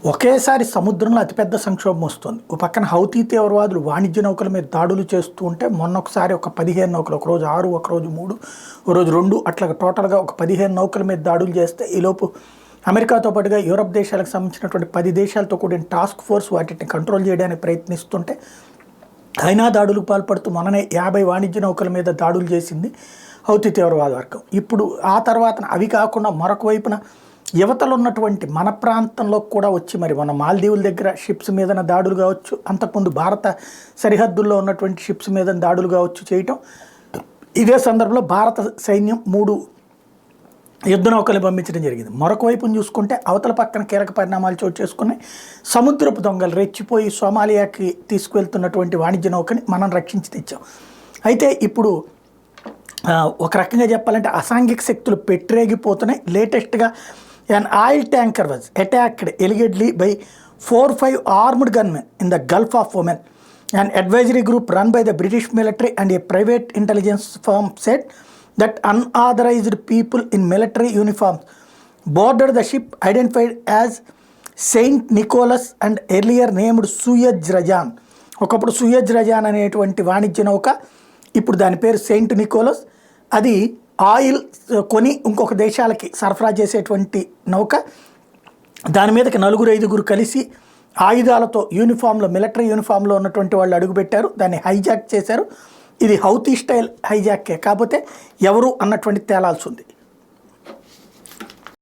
ఒకేసారి సముద్రంలో అతిపెద్ద సంక్షోభం వస్తుంది. ఓ పక్కన హౌతీ తీవ్రవాదులు వాణిజ్య నౌకల మీద దాడులు చేస్తూ ఉంటే మొన్నొకసారి ఒక 15 నౌకలు, ఒకరోజు 6, ఒకరోజు 3, ఓ రోజు 2 అట్లా టోటల్గా ఒక 15 నౌకల మీద దాడులు చేస్తే ఈలోపు అమెరికాతో పాటుగా యూరప్ దేశాలకు సంబంధించినటువంటి 10 దేశాలతో కూడిన టాస్క్ ఫోర్స్ వాటిని కంట్రోల్ చేయడానికి ప్రయత్నిస్తుంటే అయినా దాడులకు పాల్పడుతూ మొన్ననే 50 వాణిజ్య నౌకల మీద దాడులు చేసింది హౌతీ తీవ్రవాద వర్గం. ఇప్పుడు ఆ తర్వాత అవి కాకుండా మరొక వైపున యువతలు ఉన్నటువంటి మన ప్రాంతంలో కూడా వచ్చి మరి మన మాల్దీవుల దగ్గర షిప్స్ మీద దాడులు కావచ్చు, అంతకుముందు భారత సరిహద్దుల్లో ఉన్నటువంటి షిప్స్ మీద దాడులు కావచ్చు చేయటం. ఇదే సందర్భంలో భారత సైన్యం 3 యుద్ధ నౌకలు పంపించడం జరిగింది. మరొక వైపును చూసుకుంటే అవతల పక్కన కీలక పరిణామాలు చోటు చేసుకున్నాయి. సముద్రపు దొంగలు రెచ్చిపోయి సోమాలియాకి తీసుకువెళ్తున్నటువంటి వాణిజ్య నౌకని మనం రక్షించి తెచ్చాం. అయితే ఇప్పుడు ఒక రకంగా చెప్పాలంటే అసాంఘిక శక్తులు పెట్టరేగిపోతున్నాయి. లేటెస్ట్గా an oil tanker was attacked allegedly by 4-5 armed gunmen in the Gulf of Oman. An advisory group run by the British military and a private intelligence firm said that unauthorized people in military uniforms boarded the ship identified as Saint Nicholas and earlier named Suez Rajan. ఒకప్పుడు Suez రజాన్ అనేటువంటి వాణిజ్య నౌక, ఇప్పుడు దాని పేరు Saint Nicholas. అది oil కొని ఇంకొక దేశాలకి సరఫరా చేసేటువంటి నౌక. దాని మీదకి 4-5 కలిసి ఆయుధాలతో యూనిఫామ్లో, మిలిటరీ యూనిఫామ్లో ఉన్నటువంటి వాళ్ళు అడుగుపెట్టారు. దాన్ని హైజాక్ చేశారు. ఇది హౌతీ స్టైల్ హైజాకే, కాకపోతే ఎవరు అన్నటువంటి తేలాల్సి ఉంది.